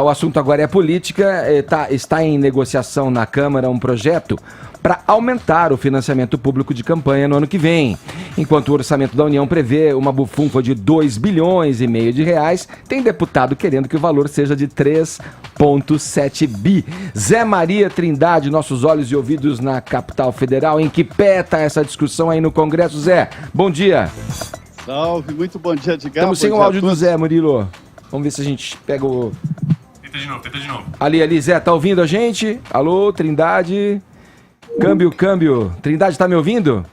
O assunto agora é política. Está em negociação na Câmara um projeto para aumentar o financiamento público de campanha no ano que vem. Enquanto o orçamento da União prevê uma bufunfa de 2,5 bilhões de reais, tem deputado querendo que o valor seja de 3,7 bi. Zé Maria Trindade, nossos olhos e ouvidos na capital federal. Em que pé está essa discussão aí no Congresso, Zé? Bom dia. Salve, muito bom dia, Edgar. Estamos sem o áudio do Zé, Murilo. Vamos ver se a gente pega o... Tenta de novo. Ali, Zé, tá ouvindo a gente? Alô, Trindade? Câmbio. Trindade, tá me ouvindo?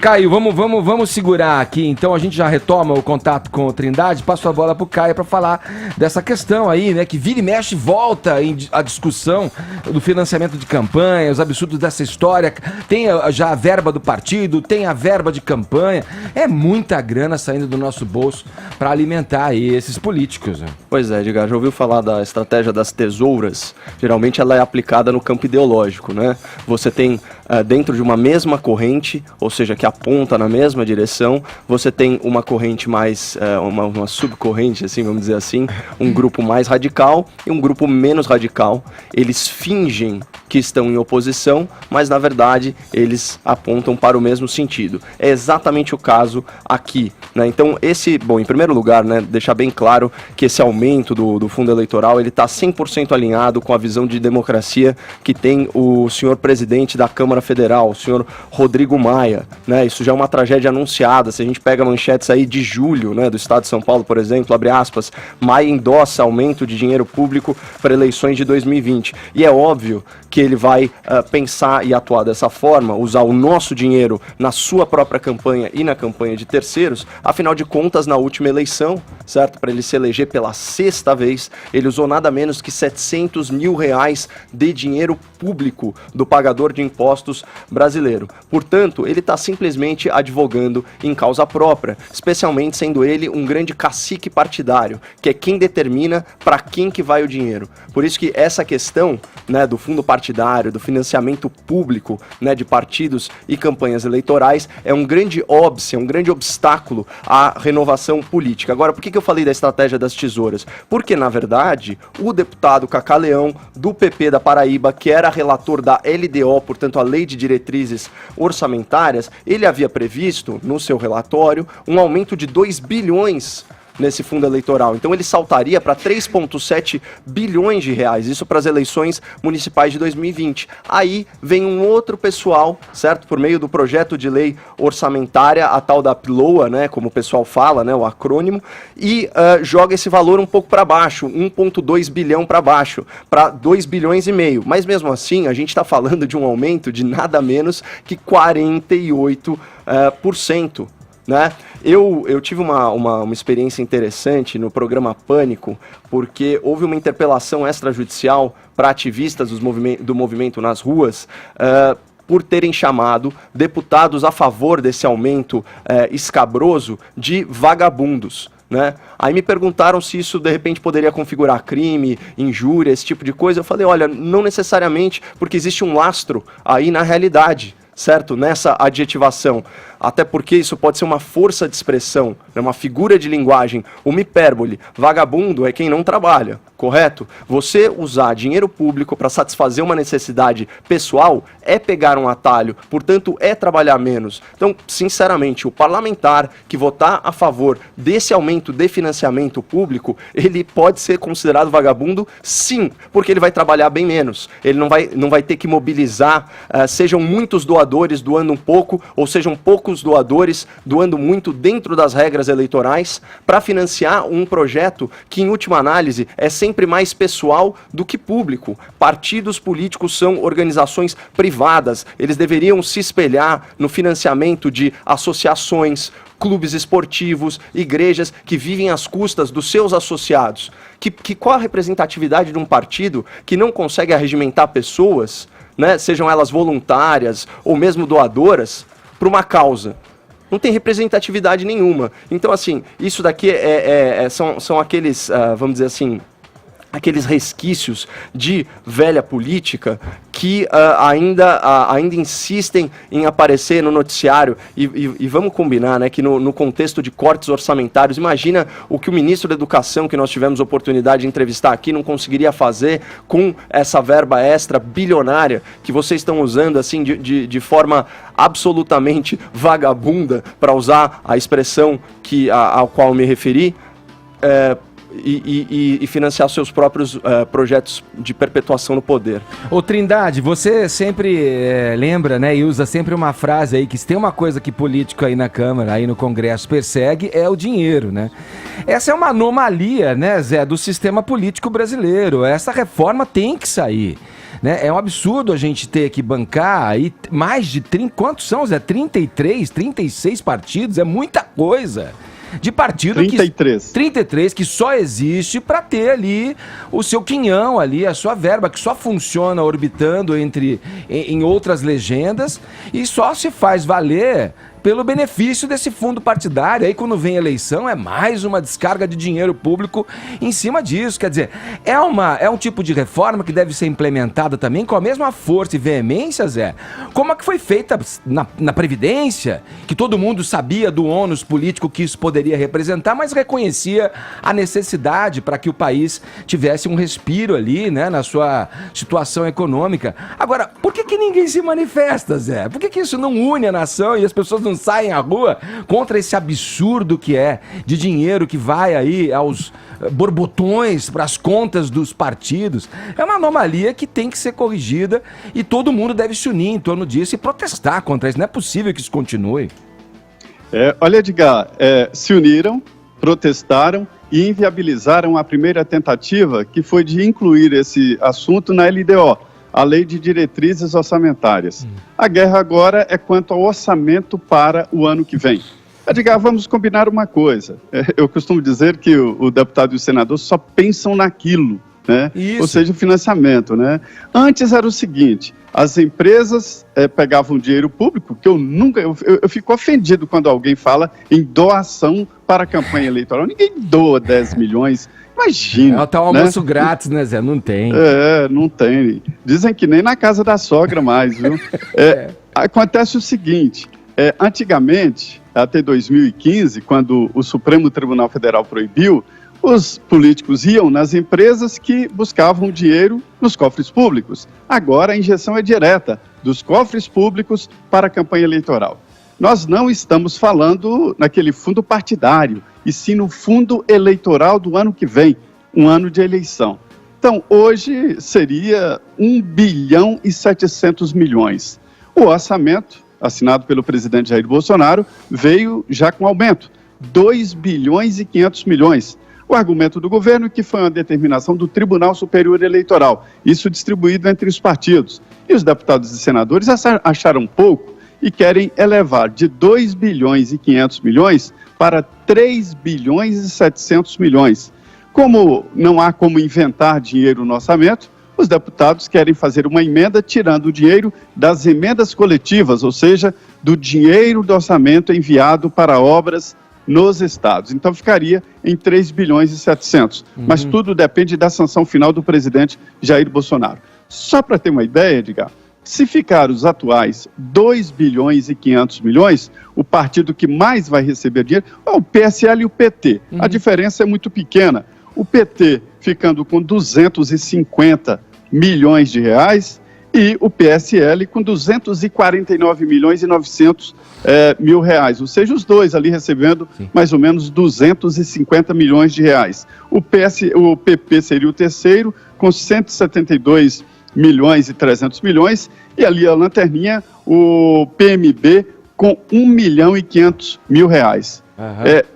Caiu, vamos segurar aqui. Então a gente já retoma o contato com o Trindade. Passo a bola pro Caio para falar dessa questão aí, né? Que vira e mexe e volta a discussão do financiamento de campanha, os absurdos dessa história. Tem já a verba do partido, tem a verba de campanha. É muita grana saindo do nosso bolso para alimentar aí esses políticos, né? Pois é, Edgar, já ouviu falar da estratégia das tesouras? Geralmente ela é aplicada no campo ideológico, né? Você tem dentro de uma mesma corrente, ou seja, que aponta na mesma direção, você tem uma corrente mais, uma subcorrente, assim, vamos dizer assim, um grupo mais radical e um grupo menos radical. Eles fingem que estão em oposição, mas na verdade eles apontam para o mesmo sentido. É exatamente o caso aqui, né? Então em primeiro lugar, né, deixar bem claro que esse aumento do fundo eleitoral, ele está 100% alinhado com a visão de democracia que tem o senhor presidente da Câmara Federal, o senhor Rodrigo Maia, né? Isso já é uma tragédia anunciada. Se a gente pega manchetes aí de julho, né, do estado de São Paulo, por exemplo, abre aspas, Maia endossa aumento de dinheiro público para eleições de 2020. E é óbvio que ele vai pensar e atuar dessa forma, usar o nosso dinheiro na sua própria campanha e na campanha de terceiros. Afinal de contas, na última eleição, certo, para ele se eleger pela 6ª vez, ele usou nada menos que R$700 mil de dinheiro público do pagador de impostos brasileiro. Portanto, ele está simplesmente advogando em causa própria, especialmente sendo ele um grande cacique partidário, que é quem determina para quem que vai o dinheiro. Por isso que essa questão, né, do fundo partidário, do financiamento público, né, de partidos e campanhas eleitorais é um grande óbice, é um grande obstáculo à renovação política. Agora, por que eu falei da estratégia das tesouras? Porque, na verdade, o deputado Cacá Leão, do PP da Paraíba, que era relator da LDO, portanto a Lei de Diretrizes Orçamentárias, ele havia previsto, no seu relatório, um aumento de 2 bilhões nesse fundo eleitoral. Então ele saltaria para 3,7 bilhões de reais, isso para as eleições municipais de 2020. Aí vem um outro pessoal, certo? Por meio do projeto de lei orçamentária, a tal da PLOA, né, como o pessoal fala, né, o acrônimo, e joga esse valor um pouco para baixo, 1,2 bilhão para baixo, para 2 bilhões e meio. Mas mesmo assim, a gente está falando de um aumento de nada menos que 48%. Né? Eu tive uma experiência interessante no programa Pânico, porque houve uma interpelação extrajudicial para ativistas do movimento nas ruas, por terem chamado deputados a favor desse aumento escabroso de vagabundos. Né? Aí me perguntaram se isso de repente poderia configurar crime, injúria, esse tipo de coisa. Eu falei, olha, não necessariamente, porque existe um lastro aí na realidade, certo? Nessa adjetivação. Até porque isso pode ser uma força de expressão, né? Uma figura de linguagem, uma hipérbole. Vagabundo é quem não trabalha, correto? Você usar dinheiro público para satisfazer uma necessidade pessoal é pegar um atalho, portanto é trabalhar menos. Então, sinceramente, o parlamentar que votar a favor desse aumento de financiamento público, ele pode ser considerado vagabundo, sim, porque ele vai trabalhar bem menos. Ele não vai ter que mobilizar, sejam muitos doadores doando um pouco, ou sejam poucos doadores doando muito dentro das regras eleitorais para financiar um projeto que, em última análise, é sempre mais pessoal do que público. Partidos políticos são organizações privadas, eles deveriam se espelhar no financiamento de associações, clubes esportivos, igrejas que vivem às custas dos seus associados. Qual a representatividade de um partido que não consegue arregimentar pessoas, né, sejam elas voluntárias ou mesmo doadoras, para uma causa? Não tem representatividade nenhuma. Então, assim, isso daqui são aqueles, vamos dizer assim, aqueles resquícios de velha política que ainda insistem em aparecer no noticiário. E vamos combinar, né, que no contexto de cortes orçamentários, imagina o que o ministro da Educação, que nós tivemos oportunidade de entrevistar aqui, não conseguiria fazer com essa verba extra bilionária que vocês estão usando assim de forma absolutamente vagabunda, para usar a expressão ao qual me referi, e financiar seus próprios projetos de perpetuação no poder. Ô Trindade, você sempre lembra, né, e usa sempre uma frase aí, que se tem uma coisa que político aí na Câmara, aí no Congresso persegue, é o dinheiro, né? Essa é uma anomalia, né, Zé, do sistema político brasileiro. Essa reforma tem que sair. Né? É um absurdo a gente ter que bancar aí mais de 30, quantos são, Zé? 33, 36 partidos, é muita coisa. De partido 33 que só existe para ter ali o seu quinhão ali, a sua verba, que só funciona orbitando em outras legendas e só se faz valer pelo benefício desse fundo partidário. Aí quando vem eleição é mais uma descarga de dinheiro público em cima disso. Quer dizer, é um tipo de reforma que deve ser implementada também com a mesma força e veemência, Zé, como a que foi feita na Previdência, que todo mundo sabia do ônus político que isso poderia representar, mas reconhecia a necessidade para que o país tivesse um respiro ali, né, na sua situação econômica. Agora, por que ninguém se manifesta, Zé? Por que isso não une a nação e as pessoas não saem à rua contra esse absurdo que é de dinheiro que vai aí aos borbotões para as contas dos partidos? É uma anomalia que tem que ser corrigida e todo mundo deve se unir em torno disso e protestar contra isso. Não é possível que isso continue. Olha, Edgar, se uniram, protestaram e inviabilizaram a primeira tentativa, que foi de incluir esse assunto na LDO, a Lei de Diretrizes Orçamentárias. A guerra agora é quanto ao orçamento para o ano que vem. Edgar, vamos combinar uma coisa. Eu costumo dizer que o deputado e o senador só pensam naquilo, né? Ou seja, o financiamento, né? Antes era o seguinte, as empresas pegavam dinheiro público, que eu fico ofendido quando alguém fala em doação para a campanha eleitoral. Ninguém doa 10 milhões. Imagina. É o almoço grátis, né, Zé? Não tem. Não tem. Dizem que nem na casa da sogra mais, viu? Acontece o seguinte, antigamente, até 2015, quando o Supremo Tribunal Federal proibiu, os políticos iam nas empresas que buscavam dinheiro nos cofres públicos. Agora a injeção é direta, dos cofres públicos para a campanha eleitoral. Nós não estamos falando naquele fundo partidário, e sim no fundo eleitoral do ano que vem, um ano de eleição. Então, hoje seria 1 bilhão e 700 milhões. O orçamento, assinado pelo presidente Jair Bolsonaro, veio já com aumento, 2 bilhões e 500 milhões. O argumento do governo é que foi uma determinação do Tribunal Superior Eleitoral, isso distribuído entre os partidos. E os deputados e senadores acharam pouco e querem elevar de 2 bilhões e 500 milhões para 3 bilhões e 700 milhões. Como não há como inventar dinheiro no orçamento, os deputados querem fazer uma emenda tirando o dinheiro das emendas coletivas, ou seja, do dinheiro do orçamento enviado para obras nos estados. Então ficaria em 3 bilhões e 700. Mas tudo depende da sanção final do presidente Jair Bolsonaro. Só para ter uma ideia, Edgar, se ficar os atuais 2 bilhões e 500 milhões, o partido que mais vai receber dinheiro é o PSL e o PT. A diferença é muito pequena. O PT ficando com 250 milhões de reais e o PSL com 249 milhões e 900 mil reais. Ou seja, os dois ali recebendo mais ou menos 250 milhões de reais. O PP seria o terceiro com 172 milhões e 300 milhões, e ali a lanterninha, o PMB com 1 milhão e 500 mil reais.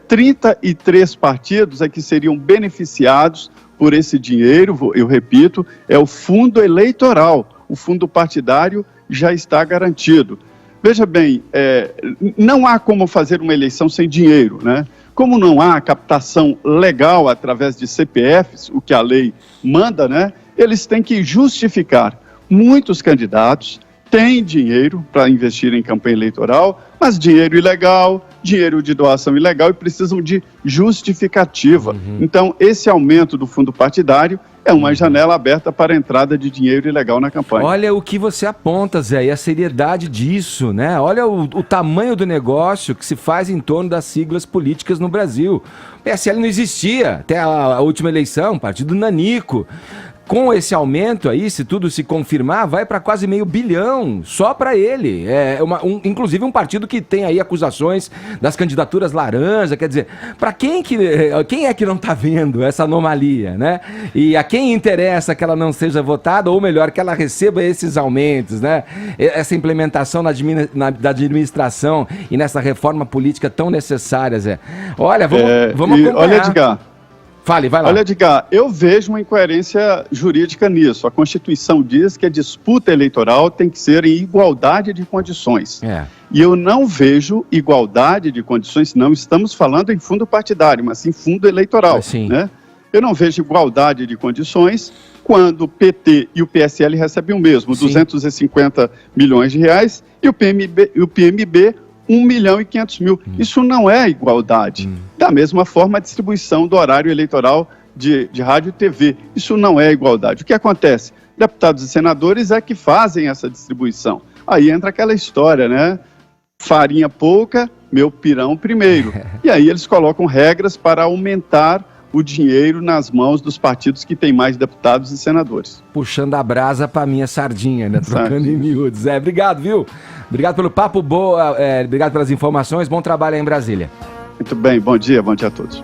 33 partidos é que seriam beneficiados por esse dinheiro, eu repito, é o fundo eleitoral, o fundo partidário já está garantido. Veja bem, não há como fazer uma eleição sem dinheiro, né? Como não há captação legal através de CPFs, o que a lei manda, né? Eles têm que justificar. Muitos candidatos têm dinheiro para investir em campanha eleitoral, mas dinheiro ilegal, dinheiro de doação ilegal e precisam de justificativa. Então, esse aumento do fundo partidário é uma janela aberta para a entrada de dinheiro ilegal na campanha. Olha o que você aponta, Zé, e a seriedade disso, né? Olha o tamanho do negócio que se faz em torno das siglas políticas no Brasil. O PSL não existia até a última eleição, partido nanico. Com esse aumento aí, se tudo se confirmar, vai para quase R$500 bilhão só para ele. Inclusive um partido que tem aí acusações das candidaturas laranja, quer dizer, para quem é que não está vendo essa anomalia, né? E a quem interessa que ela não seja votada, ou melhor, que ela receba esses aumentos, né? Essa implementação da administração e nessa reforma política tão necessária, Zé. Olha, vamos acompanhar. Olha, Edgar. Fale, vai lá. Olha, Edgar, eu vejo uma incoerência jurídica nisso. A Constituição diz que a disputa eleitoral tem que ser em igualdade de condições. E eu não vejo igualdade de condições, não estamos falando em fundo partidário, mas em fundo eleitoral. Né? Eu não vejo igualdade de condições quando o PT e o PSL recebem o mesmo, 250 milhões de reais, e o PMB 1.500.000. Isso não é igualdade. Da mesma forma, a distribuição do horário eleitoral de rádio e TV. Isso não é igualdade. O que acontece? Deputados e senadores é que fazem essa distribuição. Aí entra aquela história, né? Farinha pouca, meu pirão primeiro. E aí eles colocam regras para aumentar o dinheiro nas mãos dos partidos que têm mais deputados e senadores. Puxando a brasa para minha sardinha, né? Trocando em miúdos. Obrigado, viu? Obrigado pelo papo, obrigado pelas informações, bom trabalho aí em Brasília. Muito bem, bom dia a todos.